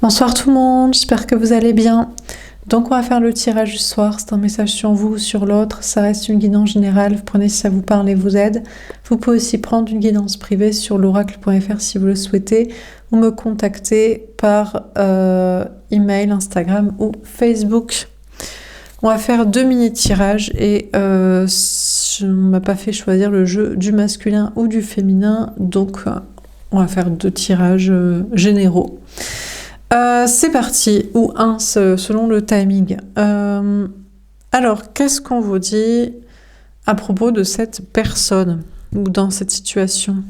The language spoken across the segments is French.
Bonsoir tout le monde, j'espère que vous allez bien. Donc on va faire le tirage du soir, c'est un message sur vous ou sur l'autre, ça reste une guidance générale, vous prenez si ça vous parle et vous aide. Vous pouvez aussi prendre une guidance privée sur l'oracle.fr si vous le souhaitez, ou me contacter par email, Instagram ou Facebook. On va faire 2 mini-tirages et je ne m'a pas fait choisir le jeu du masculin ou du féminin, donc on va faire 2 tirages généraux. C'est parti, ou un selon le timing. Alors, qu'est-ce qu'on vous dit à propos de cette personne ou dans cette situation?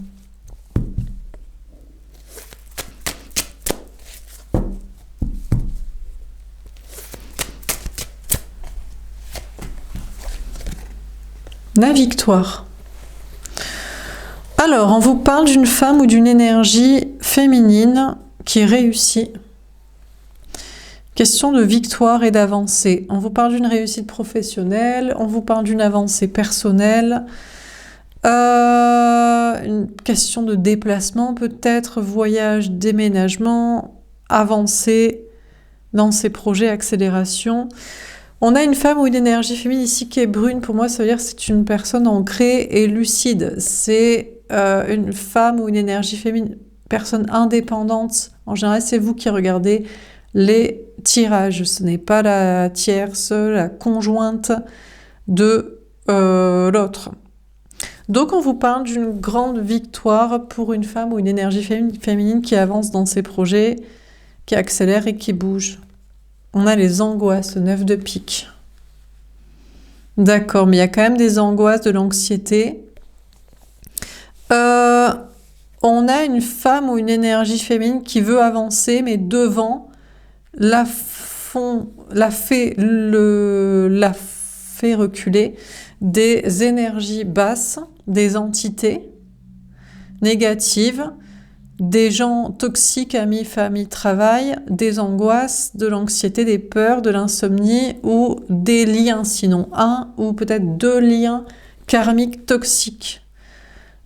La victoire. Alors, on vous parle d'une femme ou d'une énergie féminine qui réussit. Question de victoire et d'avancée. On vous parle d'une réussite professionnelle, on vous parle d'une avancée personnelle, une question de déplacement peut-être, voyage, déménagement, avancée dans ses projets, accélération. On a une femme ou une énergie féminine ici qui est brune. Pour moi, ça veut dire que c'est une personne ancrée et lucide. C'est une femme ou une énergie féminine, personne indépendante. En général, c'est vous qui regardez les tirages. Ce n'est pas la tierce, la conjointe de l'autre. Donc, on vous parle d'une grande victoire pour une femme ou une énergie féminine qui avance dans ses projets, qui accélère et qui bouge. On a les angoisses, le 9 de pique. D'accord, mais il y a quand même des angoisses, de l'anxiété. On a une femme ou une énergie féminine qui veut avancer, mais devant la fait reculer des énergies basses, des entités négatives, des gens toxiques, amis, famille, travail, des angoisses, de l'anxiété, des peurs, de l'insomnie ou des liens, sinon un ou peut-être 2 liens karmiques toxiques.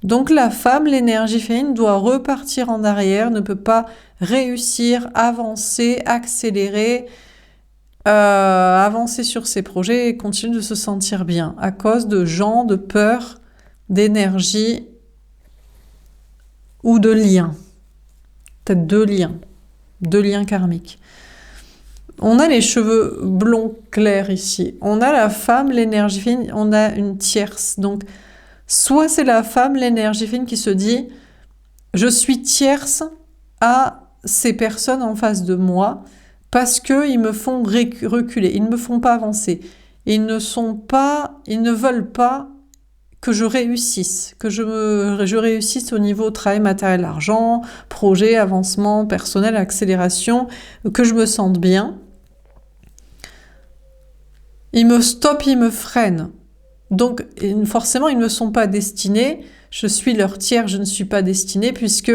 Donc la femme, l'énergie féminine, doit repartir en arrière, ne peut pas réussir, avancer, accélérer, avancer sur ses projets et continuer de se sentir bien à cause de gens, de peurs, d'énergie ou de liens. Peut-être 2 liens karmiques. On a les cheveux blonds clairs ici. On a la femme, l'énergie féminine, on a une tierce. Donc, soit c'est la femme, l'énergie féminine qui se dit « Je suis tierce à ces personnes en face de moi parce qu'ils me font reculer, ils ne me font pas avancer. Ils ne veulent pas que je réussisse, que je réussisse au niveau travail, matériel, argent, projet, avancement personnel, accélération, que je me sente bien. Ils me stoppent, ils me freinent. Donc, forcément, ils ne me sont pas destinés. Je suis leur tiers, je ne suis pas destinée puisque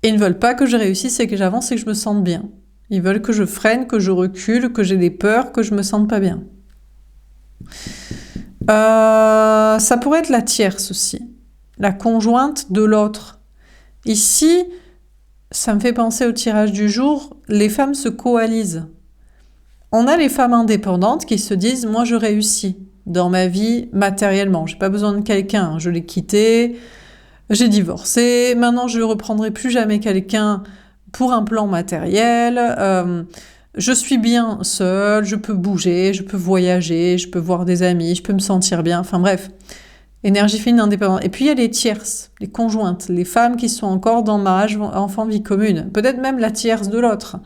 ils ne veulent pas que je réussisse et que j'avance et que je me sente bien. Ils veulent que je freine, que je recule, que j'ai des peurs, que je me sente pas bien. Ça pourrait être la tierce aussi, la conjointe de l'autre. Ici, ça me fait penser au tirage du jour, les femmes se coalisent. On a les femmes indépendantes qui se disent « Moi, je réussis dans ma vie matériellement. J'ai pas besoin de quelqu'un. Je l'ai quitté, j'ai divorcé. Maintenant, je ne reprendrai plus jamais quelqu'un pour un plan matériel. Je suis bien seule, je peux bouger, je peux voyager, je peux voir des amis, je peux me sentir bien. Enfin bref, énergie féminine indépendante. Et puis il y a les tierces, les conjointes, les femmes qui sont encore dans mariage, enfant, vie commune. Peut-être même la tierce de l'autre,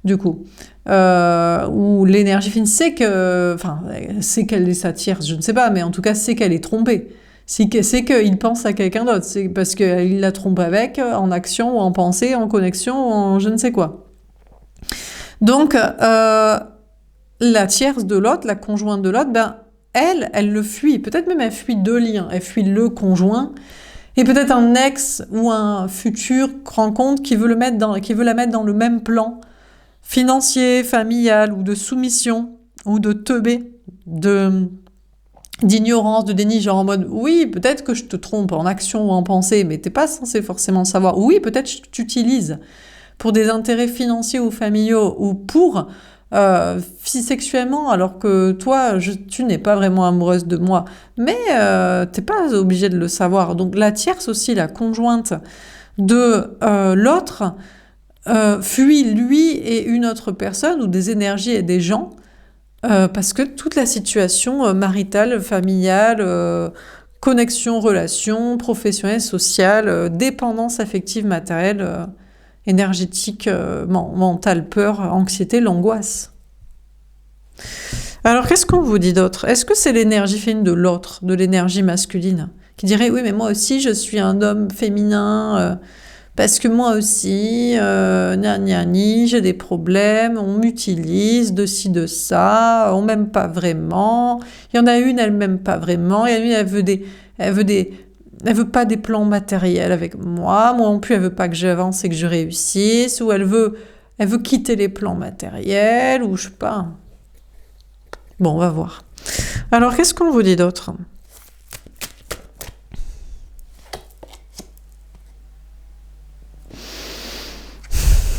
du coup. Où l'énergie féminine sait qu'elle est sa tierce, je ne sais pas, mais en tout cas c'est qu'elle est trompée. C'est qu'il pense à quelqu'un d'autre. C'est parce qu'il la trompe avec, en action ou en pensée, en connexion ou en je ne sais quoi. Donc, la tierce de l'autre, la conjointe de l'autre, elle le fuit. Peut-être même elle fuit 2 liens. Elle fuit le conjoint et peut-être un ex ou un futur rencontre qui veut la mettre dans le même plan financier, familial ou de soumission ou de teubé, d'ignorance, de déni, genre en mode oui, peut-être que je te trompe en action ou en pensée, mais t'es pas censé forcément savoir. Oui, peut-être que tu utilises pour des intérêts financiers ou familiaux, ou pour sexuellement, alors que toi, tu n'es pas vraiment amoureuse de moi, mais t'es pas obligé de le savoir. Donc la tierce aussi, la conjointe de l'autre, fuit lui et une autre personne, ou des énergies et des gens, parce que toute la situation maritale, familiale, connexion, relation, professionnelle, sociale, dépendance affective, matérielle, énergétique, mentale, peur, anxiété, l'angoisse. Alors, qu'est-ce qu'on vous dit d'autre? Est-ce que c'est l'énergie féminine de l'autre, de l'énergie masculine, qui dirait, oui, mais moi aussi, je suis un homme féminin, parce que moi aussi, j'ai des problèmes, on m'utilise de ci, de ça, on m'aime pas vraiment. Il y en a une, elle m'aime pas vraiment. Il y en a une, elle veut pas des plans matériels avec moi. Moi non plus, elle veut pas que j'avance et que je réussisse. Ou elle veut quitter les plans matériels, ou je sais pas. Bon, on va voir. Alors, qu'est-ce qu'on vous dit d'autre?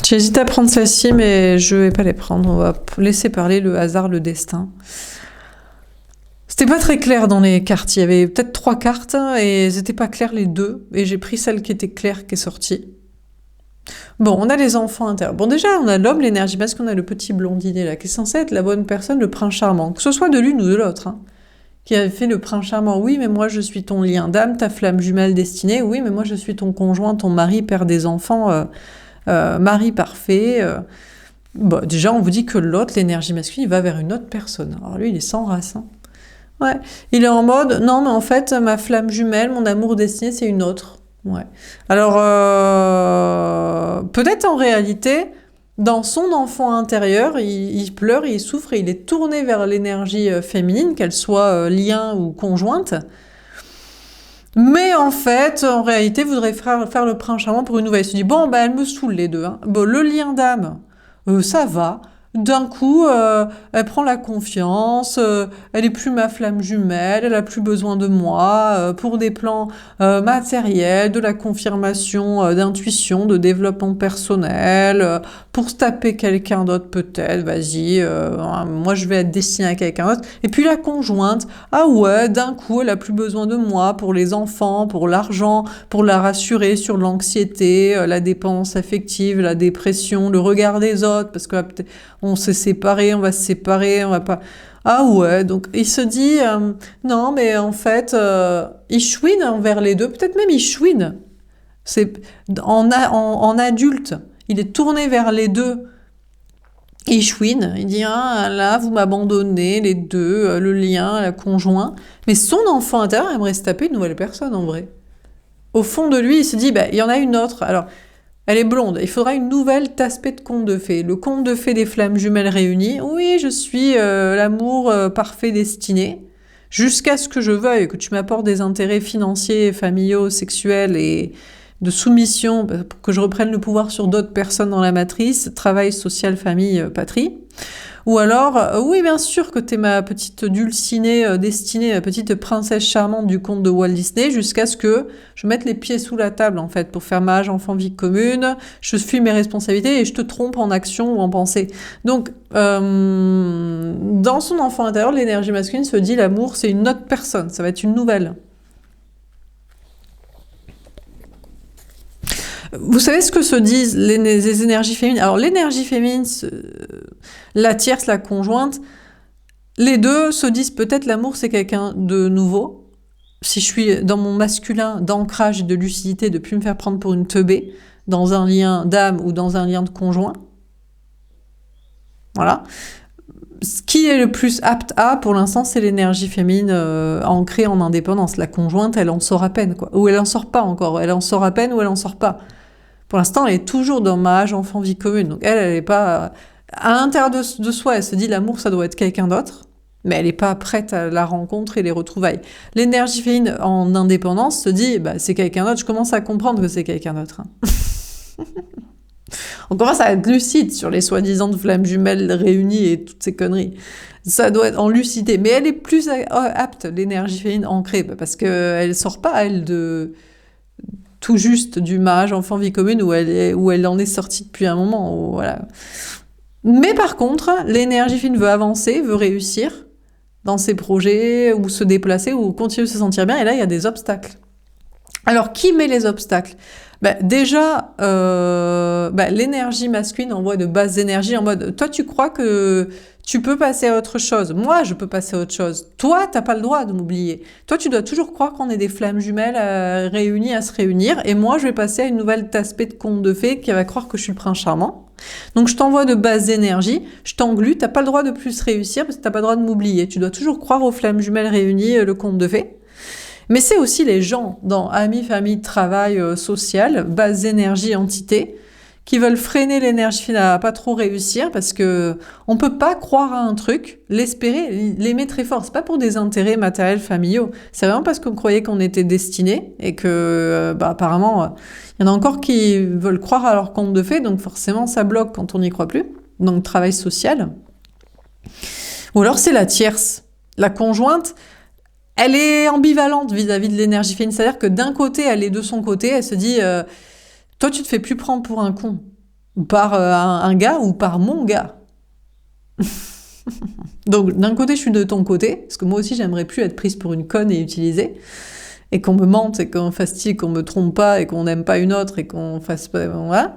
J'hésite à prendre celle-ci, mais je vais pas les prendre. On va laisser parler le hasard, le destin. C'était pas très clair dans les cartes. Il y avait peut-être 3 cartes et c'était pas clair les 2. Et j'ai pris celle qui était claire, qui est sortie. Bon, on a les enfants intérieurs. Bon, déjà, on a l'homme, l'énergie masculine, on a le petit blondinet là, qui est censé être la bonne personne, le prince charmant. Que ce soit de l'une ou de l'autre. Hein, qui avait fait le prince charmant. Oui, mais moi, je suis ton lien d'âme, ta flamme jumelle destinée. Oui, mais moi, je suis ton conjoint, ton mari, père des enfants... mari parfait. Bon, déjà, on vous dit que l'autre, l'énergie masculine, il va vers une autre personne. Alors lui, il est sans race. Hein. Ouais. Il est en mode, non, mais en fait, ma flamme jumelle, mon amour destiné, c'est une autre. Ouais. Alors, peut-être en réalité, dans son enfant intérieur, il pleure, il souffre et il est tourné vers l'énergie féminine, qu'elle soit lien ou conjointe. Mais en fait, en réalité, voudrait faire le prince charmant pour une nouvelle. Il se dit, bon, bah, elle me saoule les deux. Hein. Bon, le lien d'âme, ça va. D'un coup, elle prend la confiance, elle est plus ma flamme jumelle, elle a plus besoin de moi pour des plans matériels, de la confirmation, d'intuition, de développement personnel, pour se taper quelqu'un d'autre peut-être, vas-y, moi je vais être destinée à quelqu'un d'autre. Et puis la conjointe, ah ouais, d'un coup, elle a plus besoin de moi pour les enfants, pour l'argent, pour la rassurer sur l'anxiété, la dépendance affective, la dépression, le regard des autres, parce que on s'est séparés, on va se séparer, on va pas... Ah ouais, donc il se dit, non, mais en fait, il chouine envers les deux, peut-être même il chouine. C'est en adulte, il est tourné vers les deux. Il chouine, il dit, ah là, vous m'abandonnez, les deux, le lien, la conjoint. Mais son enfant intérieur aimerait se taper une nouvelle personne, en vrai. Au fond de lui, il se dit, bah, il y en a une autre. Alors, elle est blonde. Il faudra une nouvelle aspect de conte de fées. Le conte de fées des flammes jumelles réunies. Oui, je suis l'amour parfait destiné. Jusqu'à ce que je veuille que tu m'apportes des intérêts financiers, familiaux, sexuels et de soumission pour que je reprenne le pouvoir sur d'autres personnes dans la matrice. Travail, social, famille, patrie. Ou alors, oui, bien sûr que t'es ma petite dulcinée destinée, ma petite princesse charmante du conte de Walt Disney, jusqu'à ce que je mette les pieds sous la table, en fait, pour faire mariage, enfant, vie commune, je suis mes responsabilités et je te trompe en action ou en pensée. Donc, dans son enfant intérieur, l'énergie masculine se dit, l'amour, c'est une autre personne, ça va être une nouvelle. Vous savez ce que se disent les énergies féminines? Alors, l'énergie féminine, la tierce, la conjointe, les deux se disent peut-être l'amour, c'est quelqu'un de nouveau. Si je suis dans mon masculin d'ancrage et de lucidité, de plus me faire prendre pour une teubée, dans un lien d'âme ou dans un lien de conjoint. Voilà. Ce qui est le plus apte à, pour l'instant, c'est l'énergie féminine ancrée en indépendance. La conjointe, elle en sort à peine, quoi. Ou elle en sort pas encore. Elle en sort à peine ou elle en sort pas. Pour l'instant, elle est toujours dans mariage, enfant, vie commune. Donc elle est pas... À l'intérieur de soi, elle se dit l'amour, ça doit être quelqu'un d'autre. Mais elle n'est pas prête à la rencontre et les retrouvailles. L'énergie féminine en indépendance se dit, bah, c'est quelqu'un d'autre. Je commence à comprendre que c'est quelqu'un d'autre. Hein. On commence à être lucide sur les soi-disant flammes jumelles réunies et toutes ces conneries. Ça doit être en lucidité. Mais elle est plus apte, l'énergie féminine ancrée, parce qu'elle ne sort pas, elle, de tout juste du mariage enfant vie commune où elle en est sortie depuis un moment. Voilà. Mais par contre, l'énergie fine veut avancer, veut réussir dans ses projets, ou se déplacer, ou continuer de se sentir bien, et là, il y a des obstacles. Alors, qui met les obstacles? Déjà, l'énergie masculine envoie de basses énergies en mode « Toi, tu crois que tu peux passer à autre chose. Moi, je peux passer à autre chose. Toi, t'as pas le droit de m'oublier. Toi, tu dois toujours croire qu'on est des flammes jumelles réunies à se réunir. Et moi, je vais passer à une nouvelle aspect de conte de fées qui va croire que je suis le prince charmant. Donc, je t'envoie de basses énergies. Je t'englue. T'as pas le droit de plus réussir parce que t'as pas le droit de m'oublier. Tu dois toujours croire aux flammes jumelles réunies, le conte de fées. Mais c'est aussi les gens dans amis, famille, travail, social, basses énergies, entités, qui veulent freiner l'énergie fine à pas trop réussir parce que on peut pas croire à un truc, l'espérer, l'aimer très fort. C'est pas pour des intérêts matériels, familiaux. C'est vraiment parce qu'on croyait qu'on était destiné et que, apparemment, il y en a encore qui veulent croire à leur conte de fées, donc forcément ça bloque quand on n'y croit plus. Donc travail social. Ou alors c'est la tierce, la conjointe. Elle est ambivalente vis-à-vis de l'énergie féminine. C'est-à-dire que d'un côté, elle est de son côté, elle se dit toi, tu te fais plus prendre pour un con. Par un gars ou par mon gars. Donc, d'un côté, je suis de ton côté, parce que moi aussi, j'aimerais plus être prise pour une conne et utilisée. Et qu'on me mente, et qu'on fastidie, qu'on me trompe pas, et qu'on n'aime pas une autre, et qu'on fasse pas... Voilà.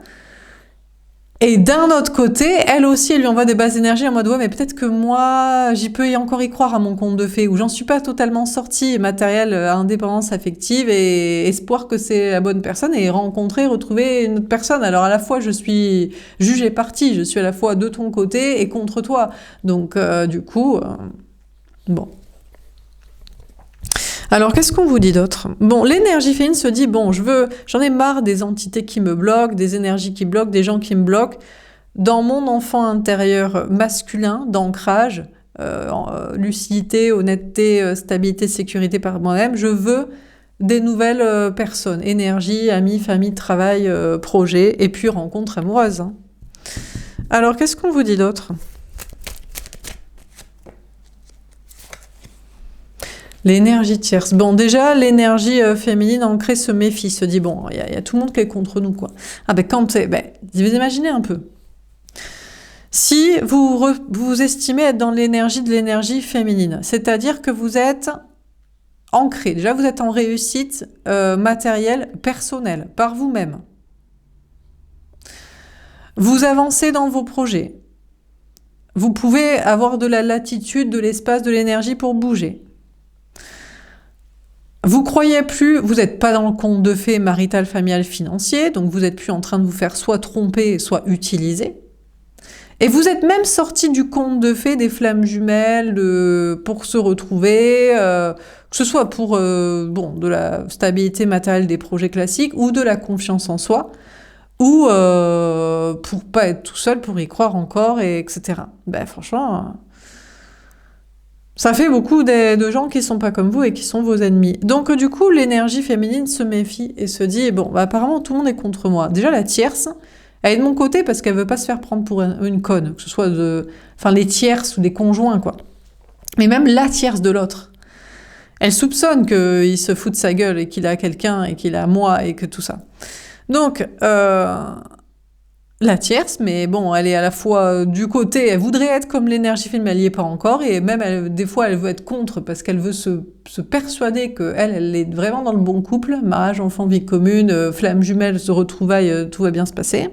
Et d'un autre côté, elle aussi, elle lui envoie des basses énergies en mode « Ouais, mais peut-être que moi, j'y peux encore y croire à mon conte de fées, où j'en suis pas totalement sortie, matériel, indépendance affective, et espoir que c'est la bonne personne, et rencontrer, retrouver une autre personne. Alors à la fois, je suis juge et partie, je suis à la fois de ton côté et contre toi. Donc du coup, bon... Alors, qu'est-ce qu'on vous dit d'autre? Bon, l'énergie féminine se dit, bon, j'en ai marre des entités qui me bloquent, des énergies qui bloquent, des gens qui me bloquent. Dans mon enfant intérieur masculin, d'ancrage, lucidité, honnêteté, stabilité, sécurité par moi-même, je veux des nouvelles personnes. Énergie, amis, famille, travail, projet, et puis rencontre amoureuse. Hein. Alors, qu'est-ce qu'on vous dit d'autre? L'énergie tierce. Bon, déjà, l'énergie féminine ancrée se méfie, se dit, bon, il y a tout le monde qui est contre nous, quoi. Ah ben, quand c'est... vous imaginez un peu. Si vous estimez être dans l'énergie de l'énergie féminine, c'est-à-dire que vous êtes ancré, déjà vous êtes en réussite matérielle, personnelle, par vous-même. Vous avancez dans vos projets. Vous pouvez avoir de la latitude, de l'espace, de l'énergie pour bouger. Vous croyez plus, vous n'êtes pas dans le conte de fées marital, familial, financier, donc vous n'êtes plus en train de vous faire soit tromper, soit utiliser. Et vous êtes même sorti du conte de fées des flammes jumelles pour se retrouver, que ce soit pour de la stabilité matérielle des projets classiques ou de la confiance en soi, ou pour pas être tout seul, pour y croire encore, etc. Franchement... ça fait beaucoup de gens qui sont pas comme vous et qui sont vos ennemis. Donc du coup, l'énergie féminine se méfie et se dit, bon, apparemment tout le monde est contre moi. Déjà la tierce, elle est de mon côté parce qu'elle veut pas se faire prendre pour une conne, que ce soit les tierces ou des conjoints, quoi. Mais même la tierce de l'autre. Elle soupçonne qu'il se fout de sa gueule et qu'il a quelqu'un et qu'il a moi et que tout ça. Donc... la tierce, mais bon, elle est à la fois du côté, elle voudrait être comme l'énergie féminine, mais elle n'y est pas encore, et même des fois elle veut être contre parce qu'elle veut se persuader qu'elle est vraiment dans le bon couple, mariage, enfant, vie commune, flamme jumelle, se retrouvaille, tout va bien se passer.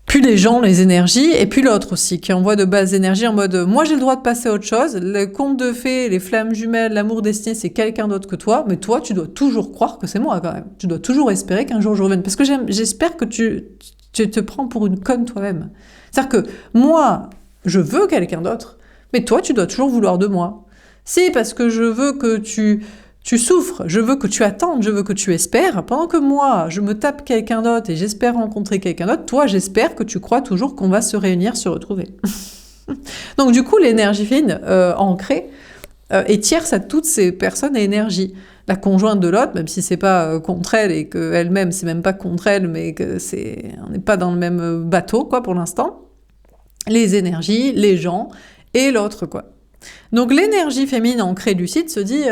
Puis les gens, les énergies, et puis l'autre aussi, qui envoie de basses énergies en mode « moi j'ai le droit de passer à autre chose, le conte de fées, les flammes jumelles, l'amour destiné, c'est quelqu'un d'autre que toi, mais toi tu dois toujours croire que c'est moi quand même. Tu dois toujours espérer qu'un jour je revienne. Parce que j'espère que tu te prends pour une conne toi-même. C'est-à-dire que moi, je veux quelqu'un d'autre, mais toi tu dois toujours vouloir de moi. Si, parce que je veux que tu souffres, je veux que tu attendes, je veux que tu espères. Pendant que moi, je me tape quelqu'un d'autre et j'espère rencontrer quelqu'un d'autre, toi, j'espère que tu crois toujours qu'on va se réunir, se retrouver. Donc du coup, l'énergie fine ancrée est tierce à toutes ces personnes à énergie. La conjointe de l'autre, même si c'est pas contre elle et qu'elle-même, c'est même pas contre elle, mais que on n'est pas dans le même bateau, quoi, pour l'instant. Les énergies, les gens et l'autre, quoi. Donc l'énergie féminine ancrée lucide se dit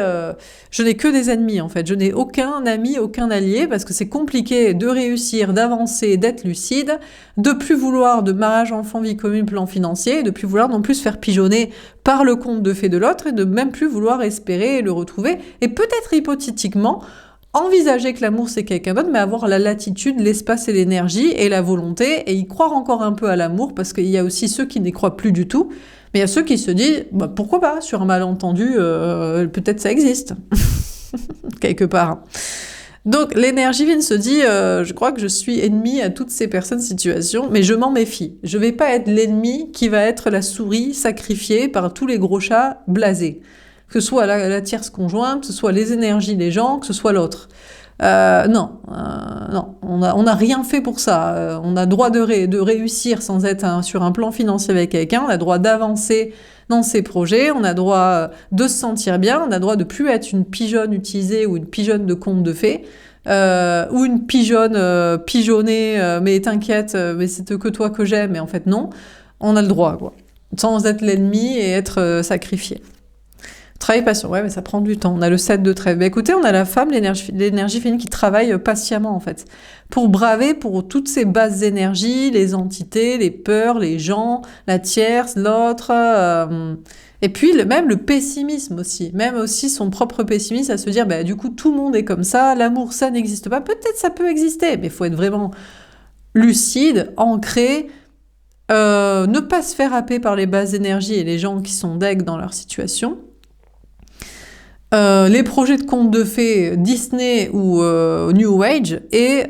je n'ai que des ennemis en fait, je n'ai aucun ami, aucun allié parce que c'est compliqué de réussir, d'avancer, d'être lucide, de plus vouloir de mariage, enfant, vie commune, plan financier, de plus vouloir non plus se faire pigeonner par le conte de fées de l'autre et de même plus vouloir espérer le retrouver et peut-être hypothétiquement envisager que l'amour c'est quelqu'un d'autre, mais avoir la latitude, l'espace et l'énergie et la volonté et y croire encore un peu à l'amour parce qu'il y a aussi ceux qui n'y croient plus du tout. Mais il y a ceux qui se disent, bah, pourquoi pas, sur un malentendu, peut-être ça existe, quelque part. Donc l'énergie fine se dit, je crois que je suis ennemi à toutes ces personnes, situations, mais je m'en méfie. Je vais pas être l'ennemi qui va être la souris sacrifiée par tous les gros chats blasés. Que ce soit la tierce conjointe, que ce soit les énergies des gens, que ce soit l'autre. Non, on n'a rien fait pour ça. On a droit de réussir sans être sur un plan financier avec quelqu'un. On a droit d'avancer dans ses projets. On a droit de se sentir bien. On a droit de plus être une pigeonne utilisée ou une pigeonne de conte de fées. Ou une pigeonne pigeonnée. Mais t'inquiète, mais c'est que toi que j'aime. Mais en fait non, on a le droit, quoi. Sans être l'ennemi et être sacrifié. Travail patient, ouais, mais ça prend du temps. On a le 7 de trèfle. Écoutez, on a la femme, l'énergie féminine qui travaille patiemment, en fait, pour braver pour toutes ces basses énergies, les entités, les peurs, les gens, la tierce, l'autre, et puis même le pessimisme aussi. Même aussi son propre pessimisme à se dire, bah, du coup, tout le monde est comme ça, l'amour, ça n'existe pas. Peut-être ça peut exister, mais il faut être vraiment lucide, ancré, ne pas se faire happer par les basses énergies et les gens qui sont deg dans leur situation. Les projets de contes de fées Disney ou New Age et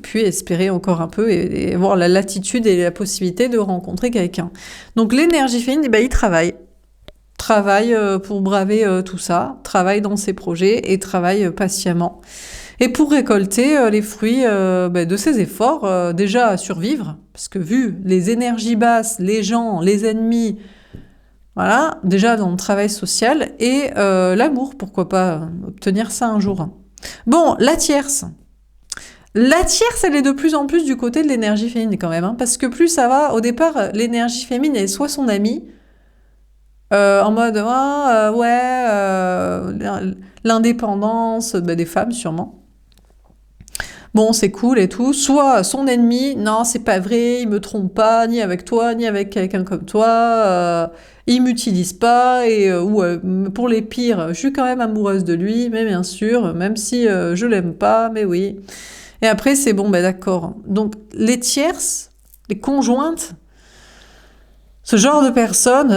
puis espérer encore un peu et avoir la latitude et la possibilité de rencontrer quelqu'un. Donc l'énergie féminine, il travaille pour braver tout ça, travaille dans ses projets et travaille patiemment. Et pour récolter les fruits de ses efforts, déjà à survivre, parce que vu les énergies basses, les gens, les ennemis, voilà, déjà dans le travail social et l'amour, pourquoi pas obtenir ça un jour. Bon, la tierce. La tierce, elle est de plus en plus du côté de l'énergie féminine quand même, hein, parce que plus ça va, au départ, l'énergie féminine est soit son amie, en mode l'indépendance des femmes sûrement. Bon, c'est cool et tout. Soit son ennemi, non, c'est pas vrai, il me trompe pas, ni avec toi, ni avec quelqu'un comme toi, il m'utilise pas, ou pour les pires, je suis quand même amoureuse de lui, mais bien sûr, même si je l'aime pas, mais oui. Et après, c'est bon, d'accord. Donc, les tierces, les conjointes, ce genre de personnes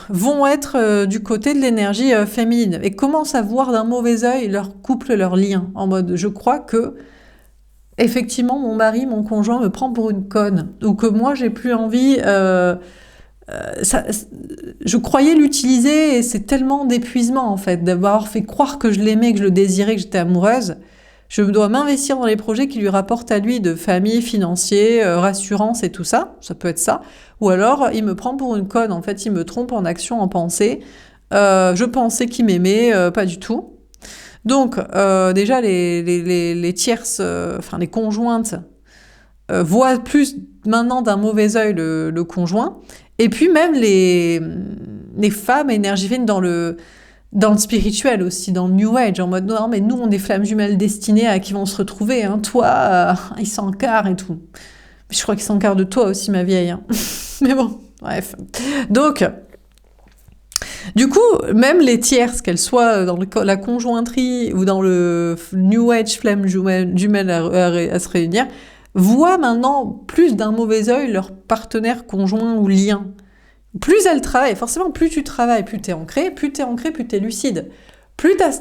vont être du côté de l'énergie féminine et commencent à voir d'un mauvais œil leur couple, leur lien. En mode, je crois que effectivement mon mari, mon conjoint me prend pour une conne, ou que moi j'ai plus envie. Je croyais l'utiliser et c'est tellement d'épuisement en fait d'avoir fait croire que je l'aimais, que je le désirais, que j'étais amoureuse. Je dois m'investir dans les projets qui lui rapportent à lui de famille, financier, rassurance et tout ça. Ça peut être ça. Ou alors, il me prend pour une conne. En fait, il me trompe en action, en pensée. Je pensais qu'il m'aimait, pas du tout. Donc, déjà, les tierces, les conjointes, voient plus maintenant d'un mauvais œil le conjoint. Et puis même les femmes énergivines dans le spirituel aussi, dans le New Age, en mode non, mais nous, on est flammes jumelles destinées à qui vont se retrouver. Hein. Toi, il s'encarre et tout. Mais je crois qu'il s'encarre de toi aussi, ma vieille. Hein. Mais bon, bref. Donc, du coup, même les tierces, qu'elles soient dans la conjointerie ou dans le New Age flammes jumelles à se réunir, voient maintenant plus d'un mauvais œil leur partenaire conjoint ou lien. Plus elles travaillent, forcément, plus tu travailles, plus t'es ancré, plus t'es lucide. Plus t'as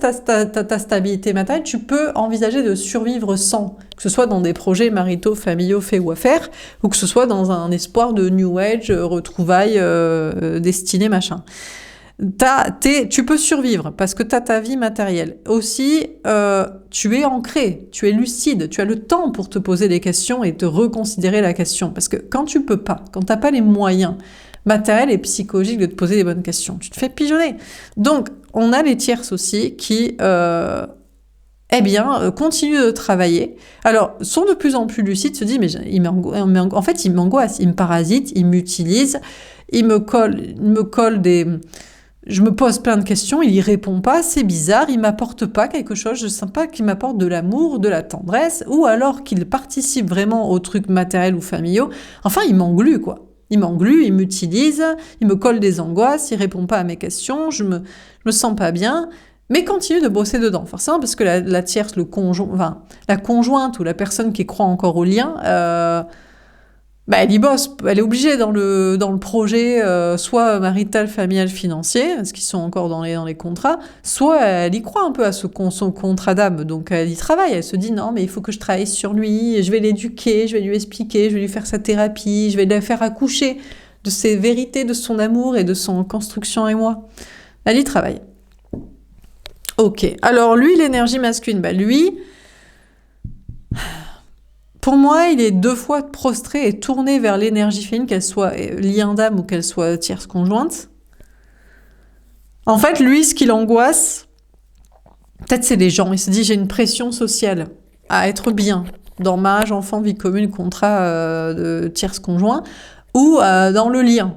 ta stabilité matérielle, tu peux envisager de survivre sans, que ce soit dans des projets maritaux, familiaux, faits ou à faire, ou que ce soit dans un espoir de New Age, retrouvailles, destinées, machin. Tu peux survivre parce que t'as ta vie matérielle. Aussi, tu es ancré, tu es lucide, tu as le temps pour te poser des questions et te reconsidérer la question. Parce que quand tu peux pas, quand t'as pas les moyens matériels et psychologiques de te poser des bonnes questions, tu te fais pigeonner. Donc, on a les tierces aussi qui, continuent de travailler. Alors, sont de plus en plus lucides, se disent, mais en fait, il m'angoisse, il me parasite, il m'utilise, il me colle des... Je me pose plein de questions, il y répond pas, c'est bizarre, il m'apporte pas quelque chose, je sens pas qu'il m'apporte de l'amour, de la tendresse, ou alors qu'il participe vraiment aux trucs matériels ou familiaux. Enfin, il m'englue, quoi. Il m'englue, il m'utilise, il me colle des angoisses, il répond pas à mes questions, je me sens pas bien, mais continue de bosser dedans. Forcément, parce que la tierce, enfin, la conjointe ou la personne qui croit encore au lien, bah, elle y bosse, elle est obligée dans le projet, soit marital, familial, financier, parce qu'ils sont encore dans les contrats, soit elle y croit un peu à son contrat d'âme, donc elle y travaille, elle se dit non mais il faut que je travaille sur lui, je vais l'éduquer, je vais lui expliquer, je vais lui faire sa thérapie, je vais la faire accoucher de ses vérités, de son amour et de son construction et moi. Elle y travaille. Ok, alors lui, l'énergie masculine, bah lui... Pour moi, il est 2 fois prostré et tourné vers l'énergie féminine, qu'elle soit lien d'âme ou qu'elle soit tierce conjointe. En fait, lui, ce qui l'angoisse, peut-être c'est les gens. Il se dit, j'ai une pression sociale à être bien dans mariage, enfant, vie commune, contrat de tierce conjoint, ou dans le lien.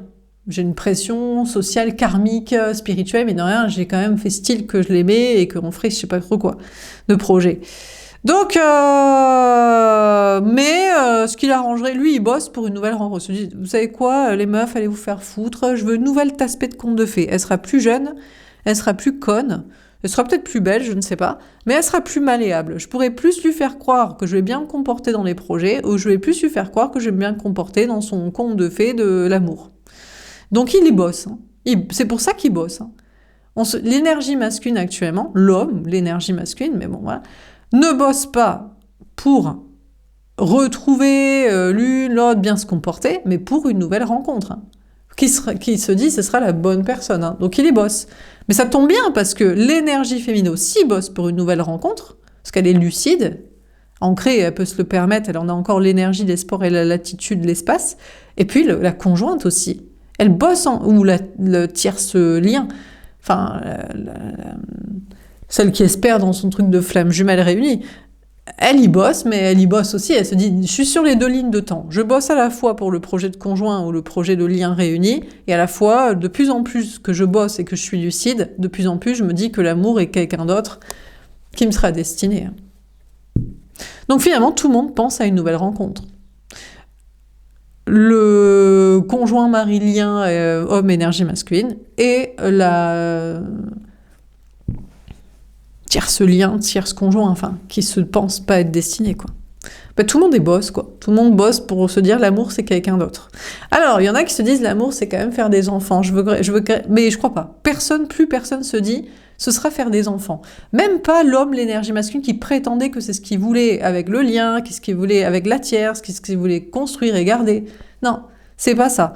J'ai une pression sociale, karmique, spirituelle, mais de rien, j'ai quand même fait style que je l'aimais et qu'on ferait je sais pas trop quoi de projet. Donc, ce qui l'arrangerait, lui, il bosse pour une nouvelle rencontre. Il se dit, vous savez quoi, les meufs, allez vous faire foutre, je veux une nouvelle aspect de conte de fées. Elle sera plus jeune, elle sera plus conne, elle sera peut-être plus belle, je ne sais pas, mais elle sera plus malléable. Je pourrais plus lui faire croire que je vais bien me comporter dans les projets, ou je vais plus lui faire croire que je vais bien me comporter dans son conte de fées de l'amour. Donc, il y bosse. Hein. C'est pour ça qu'il bosse. Hein. L'énergie masculine actuellement, l'homme, l'énergie masculine, mais bon, voilà, ne bosse pas pour retrouver l'une, l'autre, bien se comporter, mais pour une nouvelle rencontre. Hein, qui se dit ce sera la bonne personne. Hein, donc il y bosse. Mais ça tombe bien parce que l'énergie féminine aussi bosse pour une nouvelle rencontre, parce qu'elle est lucide, ancrée, elle peut se le permettre, elle en a encore l'énergie, l'espoir et la latitude, l'espace. Et puis la conjointe aussi. Elle bosse, ou le tierce lien, enfin... celle qui espère dans son truc de flamme jumelle réunie, elle y bosse, mais elle y bosse aussi, elle se dit, je suis sur les 2 lignes de temps. Je bosse à la fois pour le projet de conjoint ou le projet de lien réuni, et à la fois, de plus en plus que je bosse et que je suis lucide, de plus en plus je me dis que l'amour est quelqu'un d'autre qui me sera destiné. Donc finalement, tout le monde pense à une nouvelle rencontre. Le conjoint mari-lien, homme énergie masculine, et la... tierce lien, tierce conjoint, enfin, qui se pense pas être destiné, quoi. Bah, tout le monde est boss, quoi. Tout le monde bosse pour se dire l'amour, c'est quelqu'un d'autre. Alors, il y en a qui se disent l'amour, c'est quand même faire des enfants. Mais je crois pas. Plus personne se dit, ce sera faire des enfants. Même pas l'homme, l'énergie masculine, qui prétendait que c'est ce qu'il voulait avec le lien, qu'est-ce qu'il voulait avec la tierce, qu'est-ce qu'il voulait construire et garder. Non, c'est pas ça.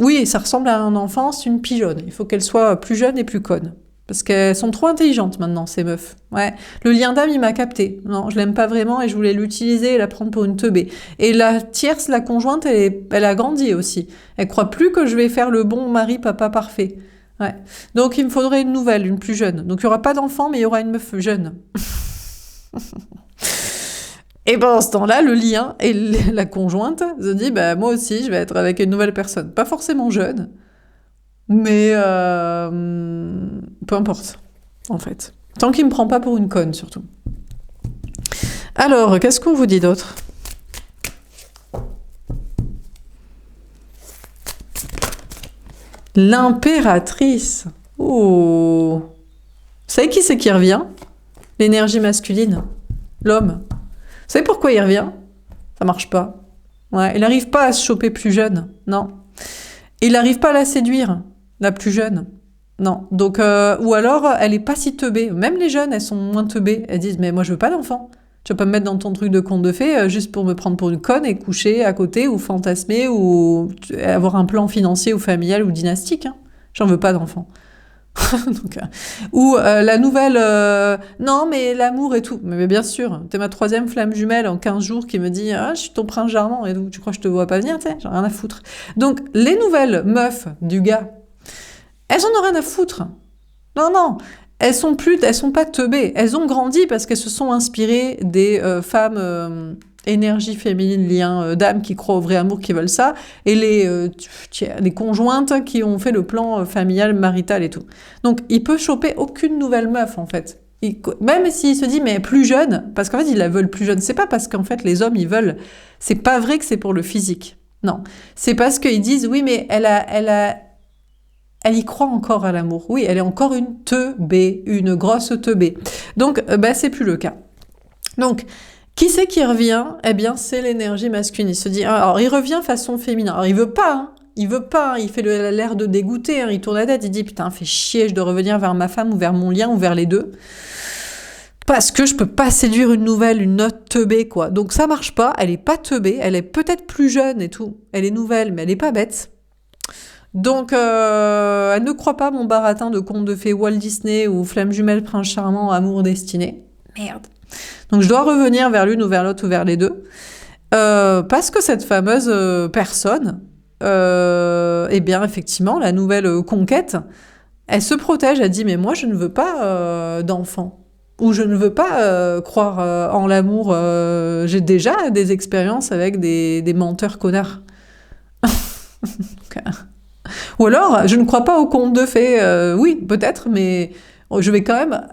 Oui, ça ressemble à un enfant, c'est une pigeonne. Il faut qu'elle soit plus jeune et plus conne. Parce qu'elles sont trop intelligentes maintenant, ces meufs. Ouais. Le lien d'âme, il m'a capté. Non, je l'aime pas vraiment et je voulais l'utiliser et la prendre pour une teubée. Et la tierce, la conjointe, elle a grandi aussi. Elle croit plus que je vais faire le bon mari, papa parfait. Ouais. Donc il me faudrait une nouvelle, une plus jeune. Donc il y aura pas d'enfant, mais il y aura une meuf jeune. Et ben, en ce temps-là, le lien et la conjointe se dit, bah, moi aussi, je vais être avec une nouvelle personne. Pas forcément jeune, mais peu importe, en fait. Tant qu'il me prend pas pour une conne, surtout. Alors, qu'est-ce qu'on vous dit d'autre? L'impératrice. Oh. Vous savez qui c'est qui revient? L'énergie masculine. L'homme. Vous savez pourquoi il revient? Ça marche pas. Ouais, il n'arrive pas à se choper plus jeune. Non. Il n'arrive pas à la séduire, la plus jeune. Non. Donc, ou alors, elle est pas si teubée. Même les jeunes, elles sont moins teubées. Elles disent, mais moi, je veux pas d'enfant. Tu vas pas me mettre dans ton truc de conte de fées juste pour me prendre pour une conne et coucher à côté ou fantasmer ou avoir un plan financier ou familial ou dynastique. Hein. J'en veux pas d'enfant. Donc, ou la nouvelle non mais l'amour et tout, mais bien sûr, t'es ma 3e flamme jumelle en 15 jours qui me dit je suis ton prince charmant et tout, tu crois que je te vois pas venir, t'sais, j'en ai rien à foutre. Donc les nouvelles meufs du gars, elles en ont rien à foutre. Non, elles sont pas teubées, elles ont grandi parce qu'elles se sont inspirées des femmes énergie féminine, lien d'âme qui croient au vrai amour, qui veulent ça, et les conjointes qui ont fait le plan familial, marital et tout. Donc, il peut choper aucune nouvelle meuf, en fait. Même s'il se dit, mais plus jeune, parce qu'en fait, ils la veulent plus jeune. C'est pas parce qu'en fait, les hommes, ils veulent... C'est pas vrai que c'est pour le physique. Non. C'est parce qu'ils disent, oui, mais elle y croit encore à l'amour. Oui, elle est encore une teubée, une grosse teubée. Donc, c'est plus le cas. Donc, qui c'est qui revient? Eh bien, c'est l'énergie masculine. Il se dit, alors, il revient façon féminin. Alors, il veut pas, hein. Il veut pas, hein. Il fait l'air de dégoûter, hein. Il tourne la tête, il dit, putain, fait chier, je dois revenir vers ma femme ou vers mon lien ou vers les deux. Parce que je peux pas séduire une autre teubée, quoi. Donc, ça marche pas, elle est pas teubée, elle est peut-être plus jeune et tout. Elle est nouvelle, mais elle est pas bête. Donc, elle ne croit pas mon baratin de conte de fées Walt Disney ou Flamme jumelle, Prince charmant, amour destiné. Merde. Donc, je dois revenir vers l'une ou vers l'autre ou vers les deux. Parce que cette fameuse personne, eh bien, effectivement, la nouvelle conquête, elle se protège, elle dit, mais moi, je ne veux pas d'enfant. Ou je ne veux pas croire en l'amour. J'ai déjà des expériences avec des menteurs connards. Ou alors, je ne crois pas aux contes de fées. Oui, peut-être, mais je vais quand même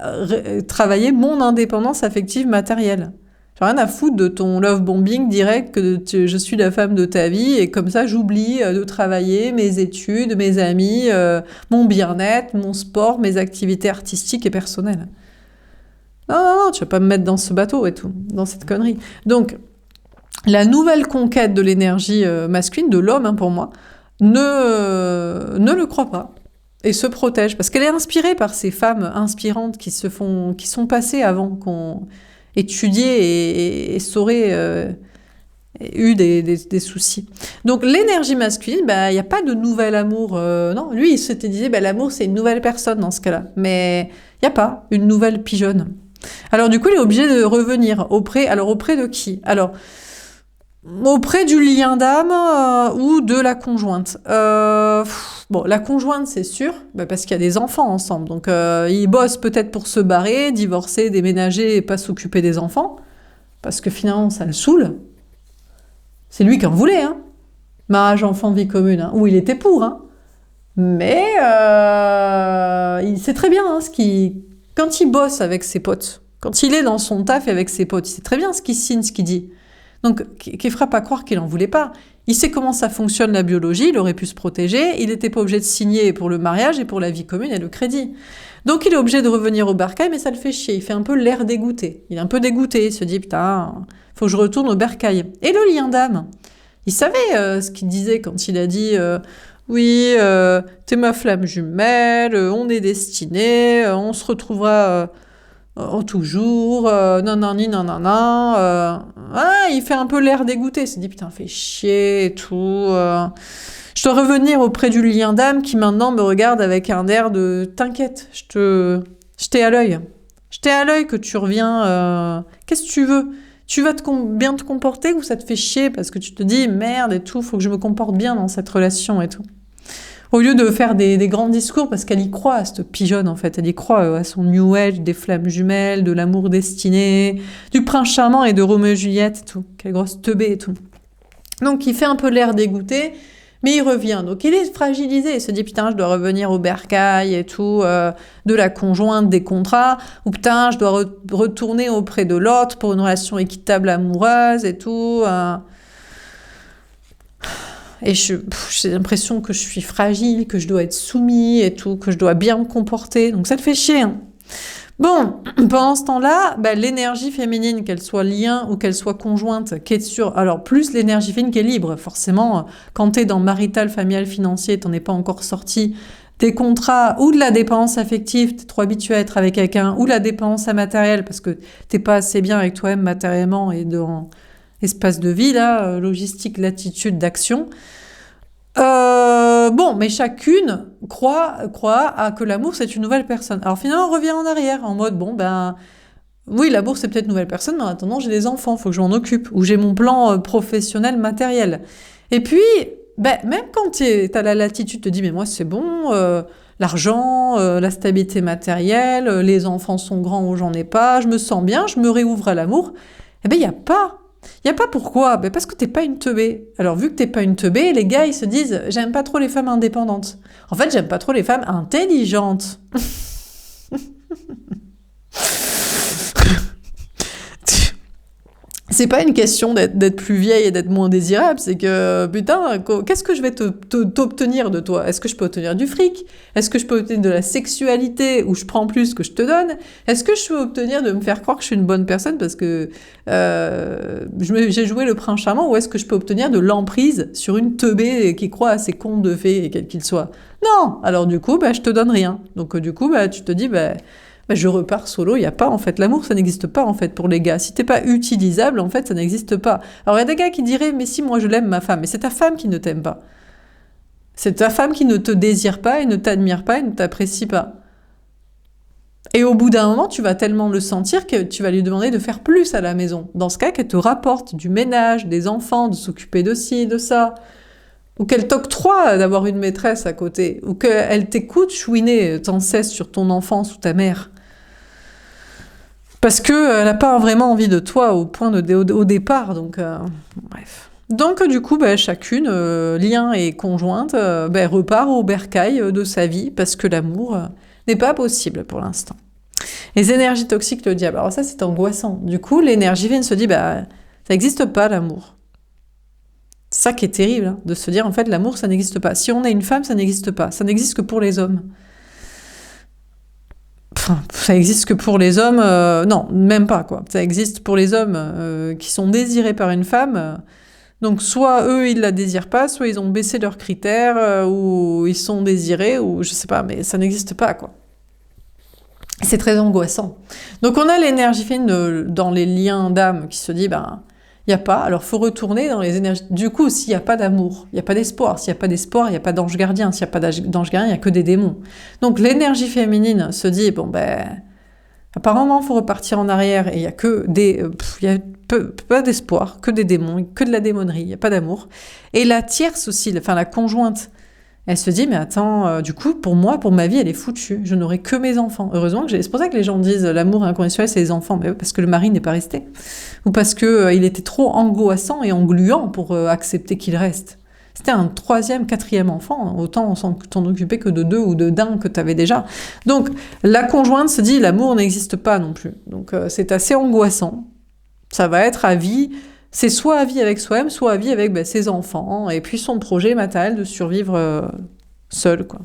travailler mon indépendance affective matérielle. J'ai rien à foutre de ton love bombing direct que je suis la femme de ta vie et comme ça, j'oublie de travailler mes études, mes amis, mon bien-être, mon sport, mes activités artistiques et personnelles. Non, tu vas pas me mettre dans ce bateau et tout, dans cette connerie. Donc, la nouvelle conquête de l'énergie masculine, de l'homme, hein, pour moi, ne le croit pas et se protège parce qu'elle est inspirée par ces femmes inspirantes qui sont passées avant qu'on étudié et saurait eu des soucis. Donc l'énergie masculine, il n'y a pas de nouvel amour. Non, lui il s'était dit l'amour c'est une nouvelle personne dans ce cas-là, mais il n'y a pas une nouvelle pigeonne. Alors du coup il est obligé de revenir auprès de qui? Alors auprès du lien d'âme ou de la conjointe. Bon, la conjointe, c'est sûr, parce qu'il y a des enfants ensemble. Donc, ils bossent peut-être pour se barrer, divorcer, déménager et pas s'occuper des enfants. Parce que finalement, ça le saoule. C'est lui qui en voulait, hein. Mariage, enfant, vie commune, hein. Ou il était pour, hein. Mais il sait très bien quand il bosse avec ses potes, quand il est dans son taf avec ses potes, il sait très bien ce qu'il signe, ce qu'il dit. Donc, qui ne fera pas croire qu'il n'en voulait pas. Il sait comment ça fonctionne la biologie, il aurait pu se protéger, il n'était pas obligé de signer pour le mariage et pour la vie commune et le crédit. Donc il est obligé de revenir au bercail, mais ça le fait chier, il fait un peu l'air dégoûté. Il est un peu dégoûté, il se dit, putain, faut que je retourne au bercail. Et le lien d'âme, il savait ce qu'il disait quand il a dit, oui, t'es ma flamme jumelle, on est destinés, on se retrouvera... toujours, nanani, nanana, il fait un peu l'air dégoûté, il se dit putain, fait chier et tout. Je dois revenir auprès du lien d'âme qui maintenant me regarde avec un air de t'inquiète, je t'ai à l'œil. Je t'ai à l'œil que tu reviens, qu'est-ce que tu veux? Tu vas bien te comporter ou ça te fait chier parce que tu te dis merde et tout, faut que je me comporte bien dans cette relation et tout. Au lieu de faire des grands discours, parce qu'elle y croit à cette pigeonne, en fait. Elle y croit à son New Age, des flammes jumelles, de l'amour destiné, du prince charmant et de Roméo et Juliette et tout. Quelle grosse teubée et tout. Donc, il fait un peu l'air dégoûté, mais il revient. Donc, il est fragilisé. Il se dit, putain, je dois revenir au bercail et tout, de la conjointe, des contrats. Ou putain, je dois retourner auprès de l'autre pour une relation équitable, amoureuse et tout. Et j'ai l'impression que je suis fragile, que je dois être soumis et tout, que je dois bien me comporter. Donc ça te fait chier. Hein. Bon, pendant ce temps-là, l'énergie féminine, qu'elle soit lien ou qu'elle soit conjointe, qui est sur... Alors, plus l'énergie féminine qui est libre. Forcément, quand t'es dans marital, familial, financier, t'en es pas encore sorti, des contrats ou de la dépendance affective, t'es trop habitué à être avec quelqu'un, ou la dépendance à matériel, parce que t'es pas assez bien avec toi-même matériellement et dans... espace de vie, là, logistique, latitude, d'action. Bon, mais chacune croit à que l'amour, c'est une nouvelle personne. Alors finalement, on revient en arrière, en mode, oui, l'amour, c'est peut-être une nouvelle personne, mais en attendant, j'ai des enfants, faut que je m'en occupe, ou j'ai mon plan professionnel, matériel. Et puis, même quand t'as la latitude, tu te dis, mais moi, c'est bon, l'argent, la stabilité matérielle, les enfants sont grands ou j'en ai pas, je me sens bien, je me réouvre à l'amour, il n'y a pas Il n'y a pas pourquoi, ben parce que t'es pas une teubée. Alors vu que t'es pas une teubée, les gars ils se disent j'aime pas trop les femmes indépendantes. En fait j'aime pas trop les femmes intelligentes. C'est pas une question d'être plus vieille et d'être moins désirable, c'est que, putain, qu'est-ce que je vais t'obtenir de toi? Est-ce que je peux obtenir du fric? Est-ce que je peux obtenir de la sexualité où je prends plus que je te donne? Est-ce que je peux obtenir de me faire croire que je suis une bonne personne parce que j'ai joué le prince charmant? Ou est-ce que je peux obtenir de l'emprise sur une teubée qui croit à ses contes de fées, quel qu'il soit? Non! Alors du coup, bah, je te donne rien. Donc du coup, bah, tu te dis, bah, je repars solo, il n'y a pas en fait. L'amour, ça n'existe pas en fait pour les gars. Si t'es pas utilisable, en fait, ça n'existe pas. Alors il y a des gars qui diraient, mais si moi je l'aime ma femme, mais c'est ta femme qui ne t'aime pas. C'est ta femme qui ne te désire pas et ne t'admire pas et ne t'apprécie pas. Et au bout d'un moment, tu vas tellement le sentir que tu vas lui demander de faire plus à la maison. Dans ce cas, qu'elle te rapporte du ménage, des enfants, de s'occuper de ci, de ça. Ou qu'elle t'octroie d'avoir une maîtresse à côté. Ou qu'elle t'écoute chouiner sans cesse sur ton enfance ou ta mère. Parce qu'elle n'a pas vraiment envie de toi au point au départ, donc bref. Donc du coup, bah, chacune, lien et conjointe, bah, repart au bercail de sa vie, parce que l'amour n'est pas possible pour l'instant. Les énergies toxiques, le diable, alors ça c'est angoissant. Du coup, l'énergie vienne se dit, bah, ça n'existe pas l'amour. C'est ça qui est terrible, hein, de se dire en fait l'amour ça n'existe pas. Si on est une femme, ça n'existe pas. Ça n'existe que pour les hommes. Enfin, ça existe que pour les hommes, non, même pas quoi. Ça existe pour les hommes qui sont désirés par une femme. Donc soit eux ils la désirent pas, soit ils ont baissé leurs critères, ou ils sont désirés, ou je sais pas, mais ça n'existe pas quoi. C'est très angoissant. Donc on a l'énergie féminine dans les liens d'âme qui se dit ben il y a pas, alors faut retourner dans les énergies. Du coup, s'il y a pas d'amour, il y a pas d'espoir. S'il y a pas d'espoir, il y a pas d'ange gardien. S'il y a pas d'ange gardien, il y a que des démons. Donc l'énergie féminine se dit bon ben apparemment faut repartir en arrière et il y a que des il y a pas d'espoir, que des démons, que de la démonerie, il y a pas d'amour. Et la tierce aussi, enfin la conjointe, elle se dit mais attends, du coup pour moi, pour ma vie, elle est foutue. Je n'aurai que mes enfants. Heureusement que c'est pour ça que les gens disent l'amour inconditionnel c'est les enfants, mais parce que le mari n'est pas resté, ou parce que il était trop angoissant et engluant pour accepter qu'il reste. C'était un 3e, 4e enfant, autant t'en occuper que de 2 ou d'un que t'avais déjà. Donc la conjointe se dit l'amour n'existe pas non plus. Donc c'est assez angoissant. Ça va être à vie. C'est soit à vie avec soi-même, soit à vie avec ses enfants, et puis son projet matériel de survivre seul, quoi.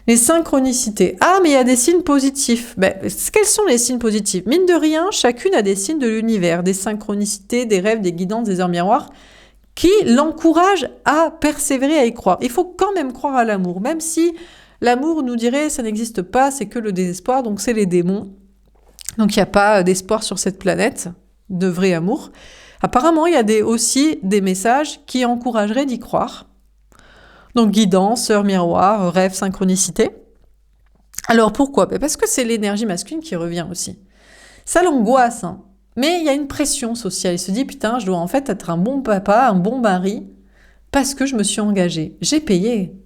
Les synchronicités. Ah, mais il y a des signes positifs. Quels sont les signes positifs? Mine de rien, chacune a des signes de l'univers, des synchronicités, des rêves, des guidances, des heures miroirs, qui l'encouragent à persévérer, à y croire. Il faut quand même croire à l'amour, même si l'amour nous dirait ça n'existe pas, c'est que le désespoir, donc c'est les démons. Donc il n'y a pas d'espoir sur cette planète de vrai amour. Apparemment, il y a aussi des messages qui encourageraient d'y croire. Donc guidance, heure miroir, rêve, synchronicité. Alors pourquoi? Parce que c'est l'énergie masculine qui revient aussi. Ça l'angoisse, hein. Mais il y a une pression sociale. Il se dit, putain, je dois en fait être un bon papa, un bon mari, parce que je me suis engagée. J'ai payé.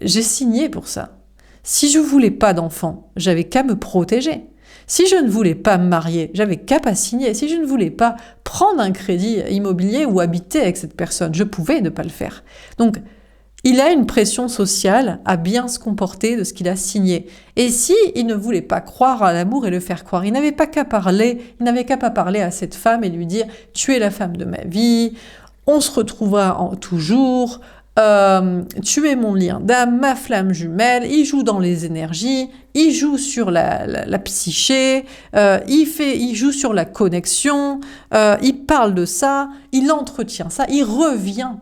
J'ai signé pour ça. Si je voulais pas d'enfant, j'avais qu'à me protéger. Si je ne voulais pas me marier, j'avais qu'à pas signer. Si je ne voulais pas prendre un crédit immobilier ou habiter avec cette personne, je pouvais ne pas le faire. Donc, il a une pression sociale à bien se comporter de ce qu'il a signé. Et si il ne voulait pas croire à l'amour et le faire croire, il n'avait qu'à pas parler à cette femme et lui dire « Tu es la femme de ma vie, on se retrouvera toujours, tu es mon lien d'âme, ma flamme jumelle, il joue dans les énergies, il joue sur la psyché, il joue sur la connexion, il parle de ça, il entretient ça, il revient.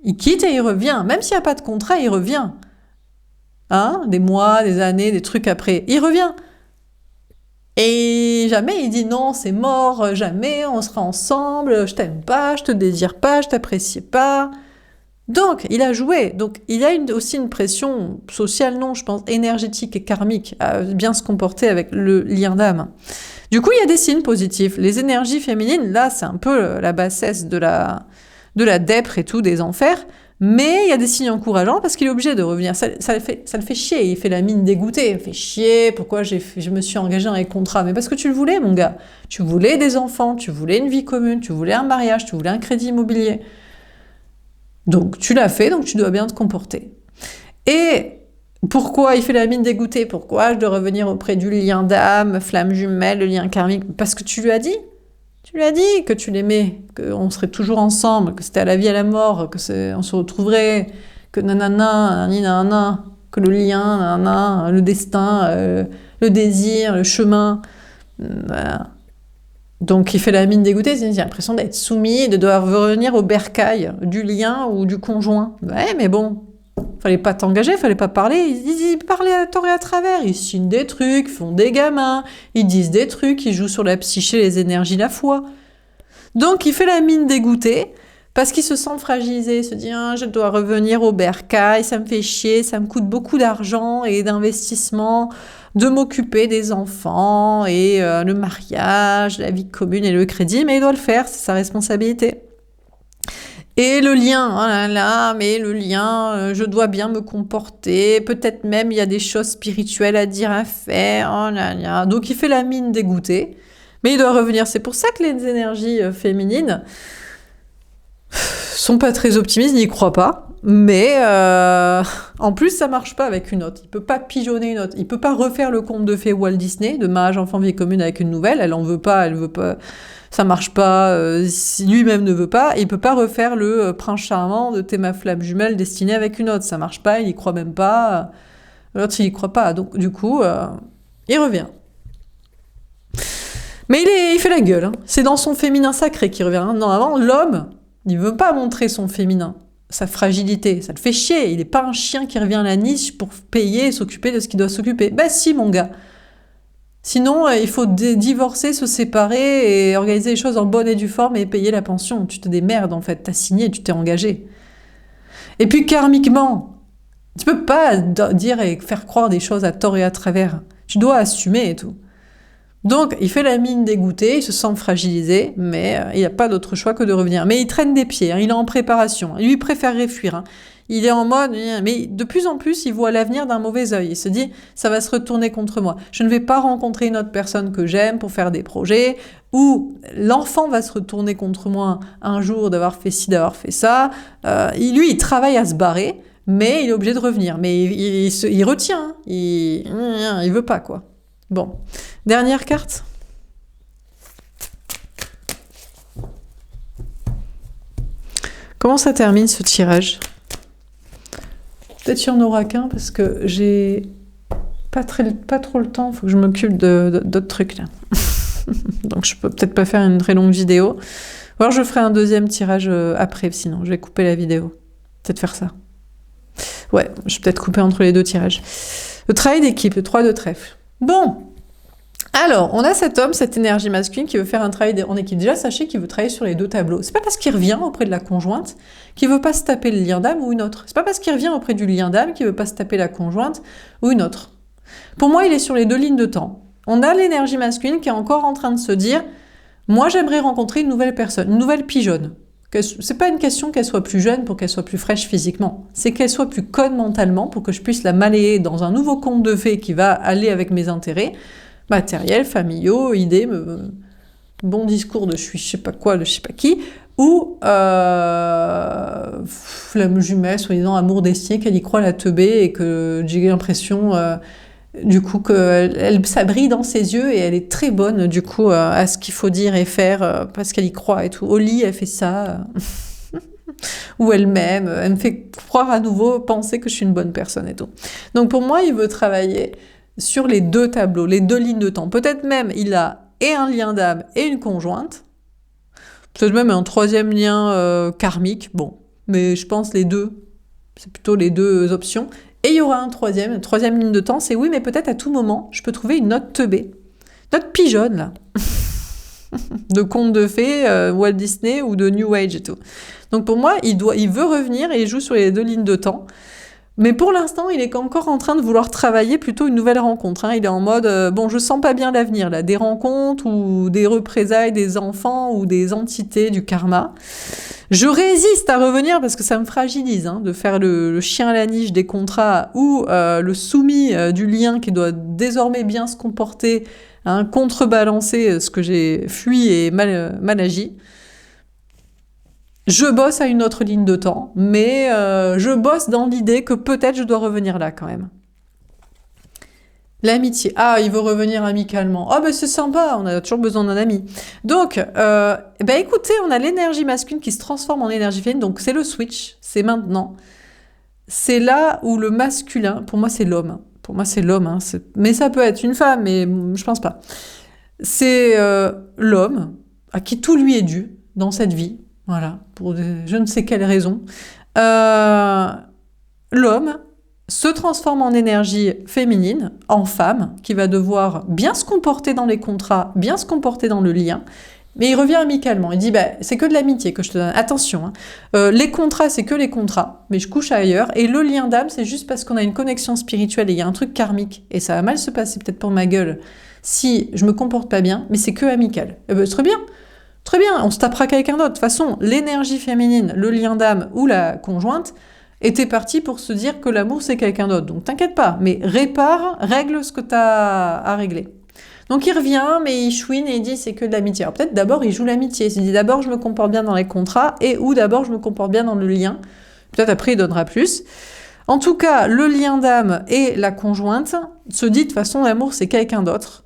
Il quitte et il revient. Même s'il n'y a pas de contrat, il revient. Hein? Des mois, des années, des trucs après. Il revient. Et jamais il dit non, c'est mort, jamais on sera ensemble, je t'aime pas, je te désire pas, je t'apprécie pas. Donc, il a joué. Donc, il a aussi une pression sociale, non, je pense, énergétique et karmique, à bien se comporter avec le lien d'âme. Du coup, il y a des signes positifs. Les énergies féminines, là, c'est un peu la bassesse de la dèpre et tout, des enfers. Mais il y a des signes encourageants parce qu'il est obligé de revenir. Ça le fait chier. Il fait la mine dégoûtée. Il fait chier. Pourquoi je me suis engagée dans les contrats? Mais parce que tu le voulais, mon gars. Tu voulais des enfants, tu voulais une vie commune, tu voulais un mariage, tu voulais un crédit immobilier. Donc tu l'as fait, donc tu dois bien te comporter. Et pourquoi il fait la mine dégoûtée? Pourquoi je dois revenir auprès du lien d'âme, flamme jumelle, le lien karmique? Parce que tu lui as dit. Tu lui as dit que tu l'aimais, qu'on serait toujours ensemble, que c'était à la vie, à la mort, on se retrouverait, que nanana, nanana, que le lien, nanana, le destin, le désir, le chemin. Voilà. Donc il fait la mine dégoûtée, il a l'impression d'être soumis et de devoir revenir au bercail du lien ou du conjoint. Ouais, mais bon, fallait pas t'engager, fallait pas parler. Ils parlaient à tort et à travers. Ils signent des trucs, font des gamins, ils disent des trucs, ils jouent sur la psyché, les énergies, la foi. Donc il fait la mine dégoûtée parce qu'il se sent fragilisé. Il se dit ah, je dois revenir au bercail, ça me fait chier, ça me coûte beaucoup d'argent et d'investissement de m'occuper des enfants et le mariage, la vie commune et le crédit, mais il doit le faire, c'est sa responsabilité. Et le lien, oh là là, mais le lien, je dois bien me comporter, peut-être même il y a des choses spirituelles à dire, à faire, oh là là. Donc il fait la mine dégoûtée, mais il doit revenir. C'est pour ça que les énergies féminines sont pas très optimistes, n'y croient pas, mais en plus ça marche pas avec une autre. Il peut pas pigeonner une autre, il peut pas refaire le conte de fées Walt Disney, de mariage enfant vie commune avec une nouvelle, elle veut pas. Ça marche pas, si lui-même ne veut pas, il peut pas refaire le prince charmant de T'es ma flamme jumelle destinée avec une autre. Ça marche pas, il y croit même pas. L'autre, il y croit pas. Donc, du coup, il revient. Mais il fait la gueule. Hein. C'est dans son féminin sacré qu'il revient. Hein. Normalement, l'homme, il veut pas montrer son féminin, sa fragilité. Ça le fait chier. Il est pas un chien qui revient à la niche pour payer et s'occuper de ce qu'il doit s'occuper. Bah si, mon gars. Sinon, il faut divorcer, se séparer et organiser les choses en bonne et due forme et payer la pension. Tu te démerdes en fait, t'as signé, tu t'es engagé. Et puis karmiquement, tu peux pas dire et faire croire des choses à tort et à travers. Tu dois assumer et tout. Donc, il fait la mine dégoûtée, il se sent fragilisé, mais il n'a pas d'autre choix que de revenir. Mais il traîne des pieds, hein, il est en préparation. Lui, il préférerait fuir. Hein. Il est en mode, mais de plus en plus, il voit l'avenir d'un mauvais œil. Il se dit, ça va se retourner contre moi. Je ne vais pas rencontrer une autre personne que j'aime pour faire des projets, ou l'enfant va se retourner contre moi un jour d'avoir fait ci, d'avoir fait ça. Lui, il travaille à se barrer, mais il est obligé de revenir. Mais il retient, il veut pas, quoi. Bon, dernière carte. Comment ça termine ce tirage ? Peut-être qu'il n'y en aura qu'un parce que j'ai pas trop le temps, il faut que je m'occupe d'autres trucs là. Donc je peux peut-être pas faire une très longue vidéo. Ou alors je ferai un deuxième tirage après, sinon je vais couper la vidéo. Peut-être faire ça. Ouais, je vais peut-être couper entre les deux tirages. Le travail d'équipe, le 3 de trèfle. Bon, alors, on a cet homme, cette énergie masculine qui veut faire un travail en équipe. Déjà, sachez qu'il veut travailler sur les deux tableaux. C'est pas parce qu'il revient auprès de la conjointe qu'il veut pas se taper le lien d'âme ou une autre. C'est pas parce qu'il revient auprès du lien d'âme qu'il veut pas se taper la conjointe ou une autre. Pour moi, il est sur les deux lignes de temps. On a l'énergie masculine qui est encore en train de se dire « Moi, j'aimerais rencontrer une nouvelle personne, une nouvelle pigeonne. » C'est pas une question qu'elle soit plus jeune pour qu'elle soit plus fraîche physiquement. C'est qu'elle soit plus conne mentalement pour que je puisse la malayer dans un nouveau conte de fées qui va aller avec mes intérêts matériels, familiaux, idées, bon discours de je suis je sais pas quoi, de je sais pas qui, ou flamme jumelle, soi-disant amour destiné, qu'elle y croit la teubée et que j'ai l'impression du coup ça brille dans ses yeux et elle est très bonne du coup à ce qu'il faut dire et faire parce qu'elle y croit et tout. Au lit, elle fait ça. Ou elle-même, elle me fait croire à nouveau, penser que je suis une bonne personne et tout. Donc pour moi, il veut travailler sur les deux tableaux, les deux lignes de temps. Peut-être même il a et un lien d'âme et une conjointe. Peut-être même un troisième lien karmique. Bon, mais je pense les deux. C'est plutôt les deux options. Et il y aura une troisième ligne de temps, c'est oui, mais peut-être à tout moment, je peux trouver une autre teubée. Notre pigeonne, là. De contes de fées, Walt Disney ou de New Age et tout. Donc pour moi, il veut revenir et il joue sur les deux lignes de temps. Mais pour l'instant, il est encore en train de vouloir travailler plutôt une nouvelle rencontre. Hein. Il est en mode, bon, je sens pas bien l'avenir, là. Des rencontres ou des représailles des enfants ou des entités du karma. Je résiste à revenir parce que ça me fragilise, hein, de faire le chien à la niche des contrats ou le soumis du lien qui doit désormais bien se comporter, hein, contrebalancer ce que j'ai fui et mal agi. Je bosse à une autre ligne de temps, mais je bosse dans l'idée que peut-être je dois revenir là quand même. L'amitié. Ah, il veut revenir amicalement. Oh, ben c'est sympa, on a toujours besoin d'un ami. Donc, écoutez, on a l'énergie masculine qui se transforme en énergie féminine, donc c'est le switch, c'est maintenant. C'est là où le masculin, pour moi c'est l'homme. Pour moi c'est l'homme, hein, mais ça peut être une femme, mais je pense pas. C'est l'homme à qui tout lui est dû dans cette vie, voilà, pour je ne sais quelle raison. L'homme se transforme en énergie féminine, en femme, qui va devoir bien se comporter dans les contrats, bien se comporter dans le lien, mais il revient amicalement. Il dit, c'est que de l'amitié que je te donne. Attention, hein. Les contrats, c'est que les contrats, mais je couche ailleurs. Et le lien d'âme, c'est juste parce qu'on a une connexion spirituelle et il y a un truc karmique. Et ça va mal se passer peut-être pour ma gueule si je me comporte pas bien, mais c'est que amical. Très bien. Très bien, on se tapera quelqu'un d'autre. De toute façon, l'énergie féminine, le lien d'âme ou la conjointe, était parti pour se dire que l'amour c'est quelqu'un d'autre. Donc t'inquiète pas, mais règle ce que t'as à régler. Donc il revient, mais il chouine et il dit c'est que de l'amitié. Alors peut-être d'abord il joue l'amitié. Il dit d'abord je me comporte bien dans les contrats et ou d'abord je me comporte bien dans le lien. Peut-être après il donnera plus. En tout cas, le lien d'âme et la conjointe se dit de toute façon l'amour c'est quelqu'un d'autre.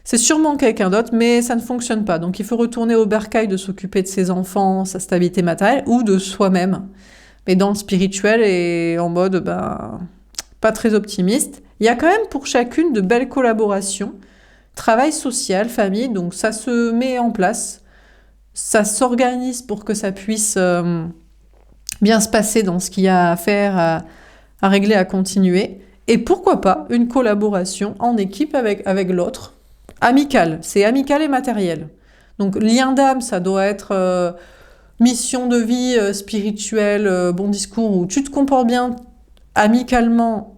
C'est sûrement quelqu'un d'autre, mais ça ne fonctionne pas. Donc il faut retourner au bercail de s'occuper de ses enfants, sa stabilité matérielle ou de soi-même. Mais dans le spirituel et en mode pas très optimiste. Il y a quand même pour chacune de belles collaborations, travail social, famille, donc ça se met en place, ça s'organise pour que ça puisse bien se passer dans ce qu'il y a à faire, à régler, à continuer. Et pourquoi pas une collaboration en équipe avec l'autre, amicale, c'est amical et matériel. Donc lien d'âme, ça doit être... mission de vie spirituelle, bon discours, où tu te comportes bien amicalement,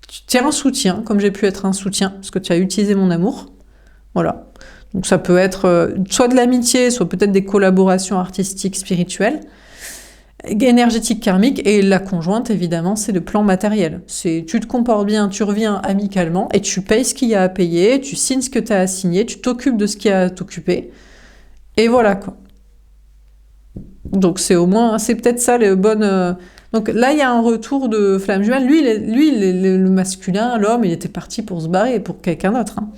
tu es un soutien, comme j'ai pu être un soutien, parce que tu as utilisé mon amour. Voilà. Donc ça peut être soit de l'amitié, soit peut-être des collaborations artistiques, spirituelles, énergétiques, karmiques, et la conjointe, évidemment, c'est le plan matériel. C'est tu te comportes bien, tu reviens amicalement, et tu payes ce qu'il y a à payer, tu signes ce que tu as à signer, tu t'occupes de ce qu'il y a à t'occuper, et voilà quoi. Donc c'est au moins, c'est peut-être ça les bonnes... Donc là, il y a un retour de flamme jumelle. Lui, le masculin, l'homme, il était parti pour se barrer, pour quelqu'un d'autre. Hein.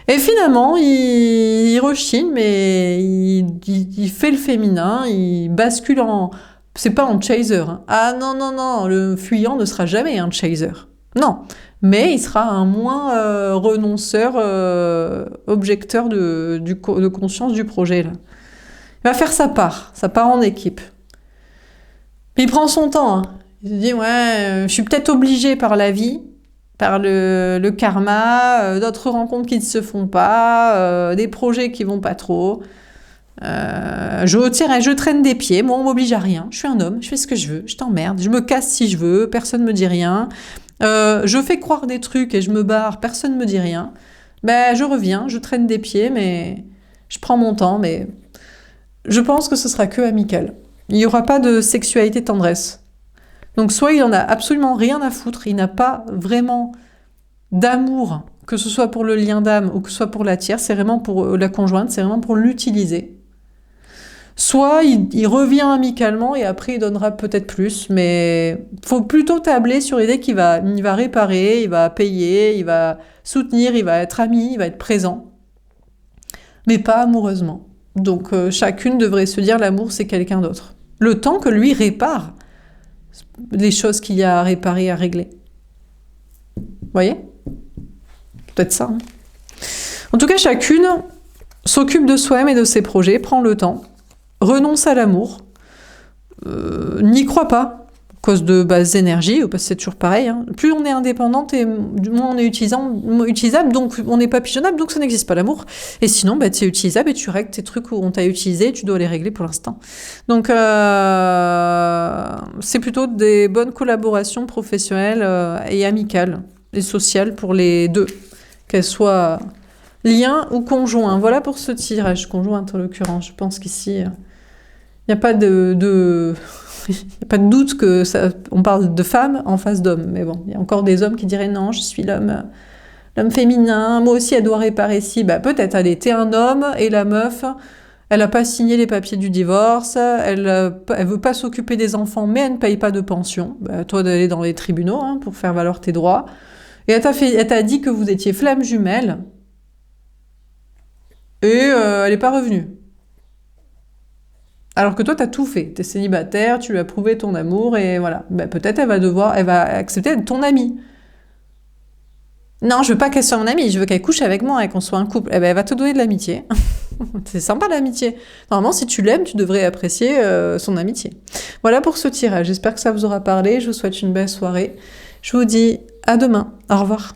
Et finalement, il rechigne, mais il fait le féminin, il bascule en... C'est pas en chaser. Hein. Ah non, non, non, le fuyant ne sera jamais un chaser. Non, mais il sera un moins renonceur, objecteur de conscience du projet, là. Il va faire sa part en équipe. Il prend son temps. Hein. Il se dit, ouais, je suis peut-être obligé par la vie, par le karma, d'autres rencontres qui ne se font pas, des projets qui vont pas trop. Je traîne des pieds, moi on m'oblige à rien. Je suis un homme, je fais ce que je veux, je t'emmerde, je me casse si je veux, personne me dit rien. Je fais croire des trucs et je me barre, personne me dit rien. Je reviens, je traîne des pieds, mais je prends mon temps, mais... Je pense que ce sera que amical. Il n'y aura pas de sexualité tendresse. Donc soit il en a absolument rien à foutre, il n'a pas vraiment d'amour, que ce soit pour le lien d'âme ou que ce soit pour la tierce, c'est vraiment pour la conjointe, c'est vraiment pour l'utiliser. Soit il revient amicalement et après il donnera peut-être plus, mais faut plutôt tabler sur l'idée qu'il va réparer, il va payer, il va soutenir, il va être ami, il va être présent, mais pas amoureusement. Donc chacune devrait se dire l'amour c'est quelqu'un d'autre. Le temps que lui répare les choses qu'il y a à réparer, à régler. Vous voyez ? Peut-être ça. Hein. En tout cas, chacune s'occupe de soi-même et de ses projets, prend le temps, renonce à l'amour, n'y croit pas, à cause de bases énergies, parce que c'est toujours pareil. Hein. Plus on est indépendante et moins on est utilisable, donc on n'est pas pigeonnable, donc ça n'existe pas l'amour. Et sinon, tu es utilisable et tu règles tes trucs où on t'a utilisé, tu dois les régler pour l'instant. Donc c'est plutôt des bonnes collaborations professionnelles et amicales et sociales pour les deux, qu'elles soient lien ou conjoint. Voilà pour ce tirage conjoint en l'occurrence. Je pense qu'ici, il n'y a pas y a pas de doute que on parle de femmes en face d'hommes. Mais bon, il y a encore des hommes qui diraient non, je suis l'homme féminin, moi aussi elle doit réparer ici. Bah peut-être, allez, t'es un homme et la meuf, elle n'a pas signé les papiers du divorce, elle veut pas s'occuper des enfants, mais elle ne paye pas de pension. Bah, toi d'aller dans les tribunaux hein, pour faire valoir tes droits. Et elle t'a dit que vous étiez flammes jumelles et elle n'est pas revenue. Alors que toi, t'as tout fait. T'es célibataire, tu lui as prouvé ton amour et voilà. Bah, peut-être elle va accepter d'être ton amie. Non, je veux pas qu'elle soit mon amie, je veux qu'elle couche avec moi et qu'on soit un couple. Eh ben, elle va te donner de l'amitié. C'est sympa l'amitié. Normalement, si tu l'aimes, tu devrais apprécier son amitié. Voilà pour ce tirage. J'espère que ça vous aura parlé. Je vous souhaite une belle soirée. Je vous dis à demain. Au revoir.